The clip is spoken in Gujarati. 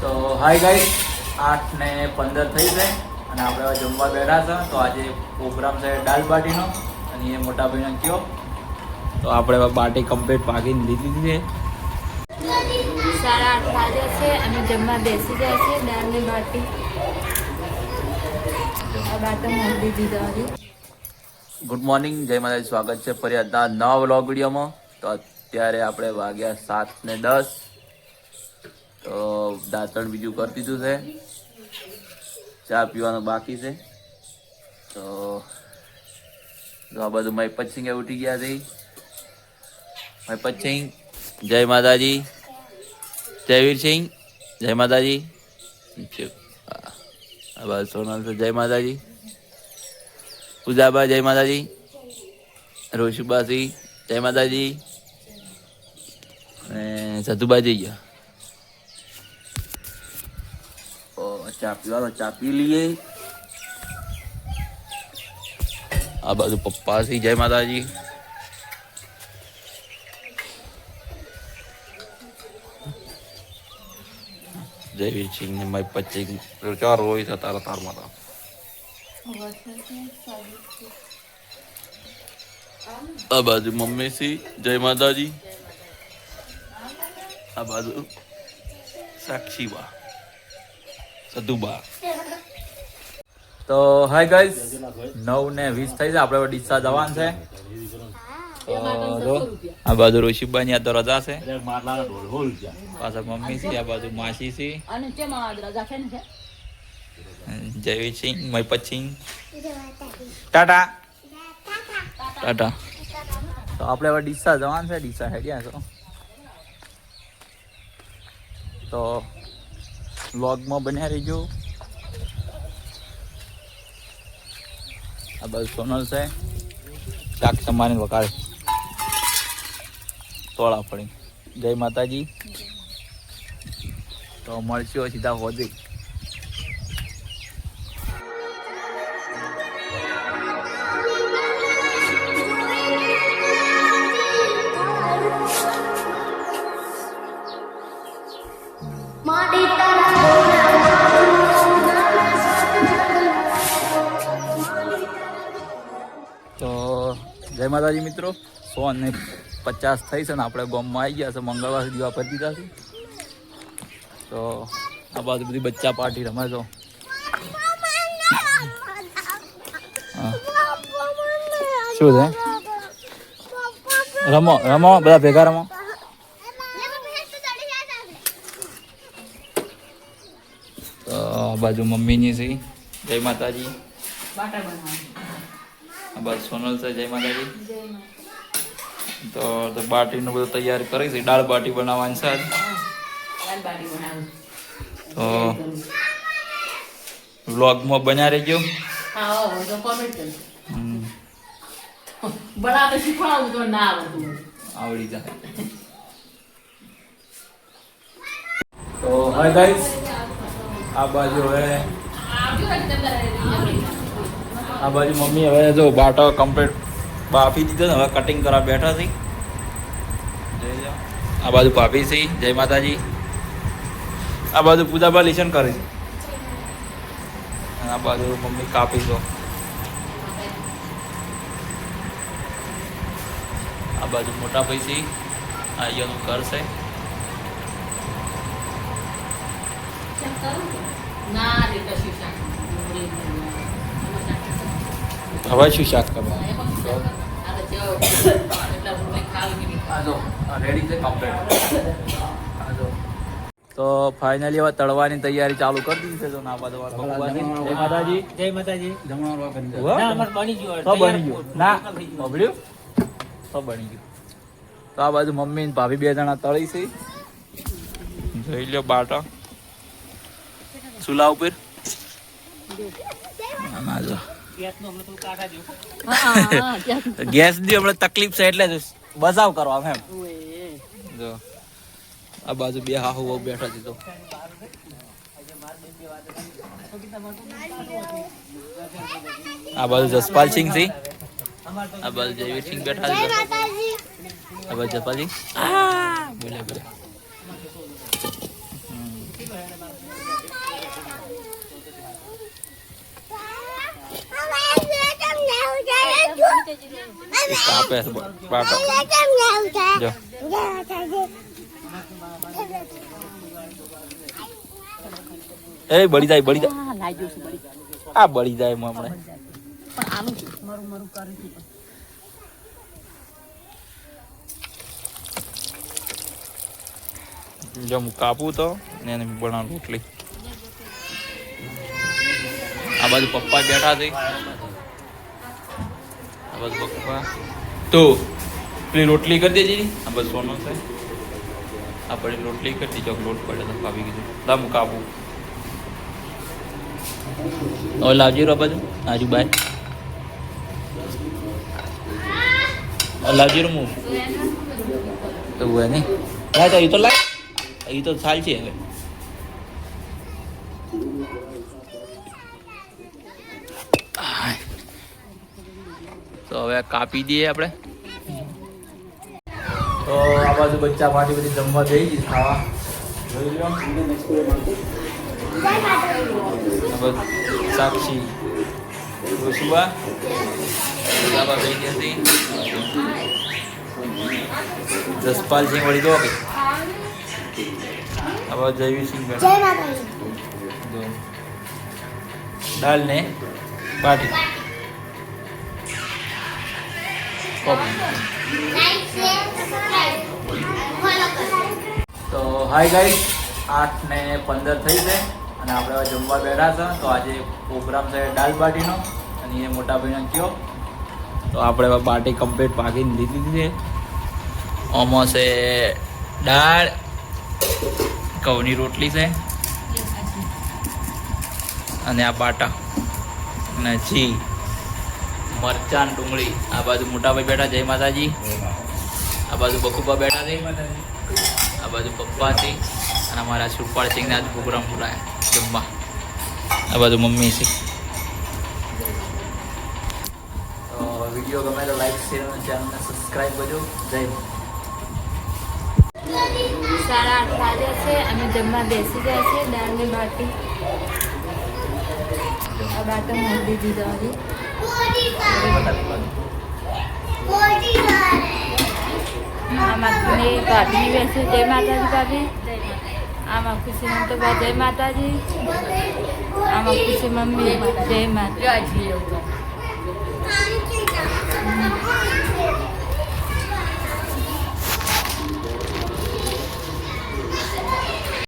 તો હાય ગાઈસ, 8:15 થઈ છે અને આપણે હવે જમવા બેઠા છે. તો આજે પ્રોગ્રામ છે દાલ બાટીનો અને એ મોટા ભાઈને કયો તો આપણે હવે બાટી કમ્પ્લીટ પાકીને લીધી છે. 8:30 વાગ્યા છે અને જમવા બેસી જાય છે. દાળની બાટી આ બાટી મોકલી દીધા હતી. ગુડ મોર્નિંગ, જય માતાજી. સ્વાગત છે ફરી આજના નવા વ્લોગ વિડીયોમાં. તો અત્યારે આપણે વાગ્યા 7:10. તો દાંતણ બીજું કરી દીધું છે, ચા પીવાનું બાકી છે. તો આ બધું મહિપત સિંહ ઉઠી ગયા છે. મહિપત સિંહ જય માતાજી, જયવીર સિંહ જય માતાજી, આ બાજુ સોનલ છે જય માતાજી, પૂજાબા જય માતાજી, રોશુબાસી જય માતાજી અને સતુબા જઈ ગયા. ચા પીવાનો, ચા પી લઈએ. આ બાજુ પપ્પા સી જય માતાજી, જયવીર સિંહ ને મારી પચી ચાર હોય છે તારા તારમાં. આ બાજુ મમ્મી સી જય માતાજી, આ બાજુ સાક્ષીબા સદુબા. તો હાય ગાઈસ, 9:20 થઈ છે. આપણે ડીસા જવાનું છે. આ બાજુ રોશીબાની આ તો રજા છે. પાછા મમ્મી છે, આ બાજુ માસી છે, જયવીર સિંહ, મહિપત સિંહ, ટાટા ટાટા. તો આપણે હવે ડીસા જવાનું છે. ડીસા હેડ્યા છો તો વ્લોગમાં બન્યા રહીજો. આ બાજુ સોનલ છે, શાક સમાની વકાળ તોળા પડી. જય માતાજી. તો મળશું સીધા હોદી. તો જય માતાજી મિત્રો, 150 થઈ છે ને આપણે ગામમાં આવી ગયા છે. મંગળવાર દીવા પર દીધા છે. તો આ બાજુ બધી બચ્ચા પાર્ટી રમે છો. શું છે? રમો રમો, બધા ભેગા રમો. તો આ બાજુ મમ્મીની છે જય માતાજી, આ બાજુ સોનલ છે જય માતાજી. તો બાટીનું બધું તૈયારી કરી છે. દાળ બાટી બનાવવાની છે. તો વ્લોગમાં બન્યા રહેજો. આવડી જાય. તો હાય ગાઈસ, આ બાજુ હવે આ બાજુ મમ્મી હવે જો બાટો કમ્પ્લીટ બાફી દીધો ને હવે કટિંગ કરવા બેઠા છે. આ બાજુ ભાભી છે જય માતાજી, આ બાજુ પૂજાબા લેશન કરે છે અને આ બાજુ મમ્મી કાપી દો. આ બાજુ મોટા ભાઈ છે, આ અહીંયાનું ઘર છે. હવે શું શાક કરવાનું? રેડી છે કમ્પ્લીટ. તો ફાઇનલી હવે તળવાની તૈયારી ચાલુ કરી દીધી છે. તો ના બધું જય માતાજી, જય માતાજી. બની ગયું ના બગડ્યું તો બની ગયું. તો આ બાજુ મમ્મી ને ભાભી 2 જણા તળી છે. જોઈ લો બાટા ચૂલા ઉપર. ગેસ ની હમણાં તકલીફ છે એટલે બચાવ કરવા એમ. જો આ બાજુ 2 હાહુ બેઠા છે. તો આ બાજુ જસપાલ સિંહ છે, આ બાજુ જયવીર સિંહ બેઠા છે. આ બાજુ જસપાલ સિંહ બોલે બોલે. કાપે છે બાટો જો એ બળી જાય આ બળી જાય હમણાં જો હું કાપું તો ને એને બનાવું રોટલી આ બાજુ પપ્પા બેઠા છે આ બાજુ પપ્પા તો પેલી રોટલી કરી દેજે આ બસ સોનો છે આ પડી રોટલી કરી દીધો લોટ પડે તો કાપી કીધું દમ કાપું હવે લાવજો રો બાજુ આજુ બાય લાવજો હું તો હોય નહીં લાય તો એ તો લાય એ તો સાલ છે હવે તો હવે કાપી દઈએ આપણે તો આ બાજુ બચ્ચા પાટી બધી જમવા થઈ ગઈ ખાવા જોઈ લો સાક્ષી સુબા બાબા ગઈ હતી જસપાલ સિંહ વળી દો કે હવે જયવીર સિંહ દાલ ને બાટી તો હાય ગાઈસ 8:15 થઈ છે અને આપણે હવે જમવા બેઠા છે તો આજે પ્રોગ્રામ છે દાલ બાટીનો અને એ મોટા ભાઈનો કયો તો આપણે હવે બાટી કમ્પ્લીટ પાકીને લીધી છે આમાં છે દાળ ઘઉંની રોટલી છે અને આ બાટા અને જી મરચાં ડુંગળી આ બાજુ મોટાભાઈ બેઠા જય માતાજી આ બાજુ બકુબા બેઠા છે આ બાજુ પપ્પા છે અને અમારા સુરપાલ સિંહને આજ પ્રોગ્રામ બોલાયા જમવા આ બાજુ મમ્મી છે તો વિડીયો ગમે તો લાઈક શેર અને ચેનલને સબસ્ક્રાઈબ કરજો જય 8:30 વાગ્યા છે અમે જમવા બેસી ગયા છે દાળની બાટી આ બાટા મોડી દીધો હતી આમાં ભાભી બેસે જય માતાજી ભાભી આમાં ખુશી મમ તો જય માતાજી આમાં ખુશી મમ્મી જય માતાજી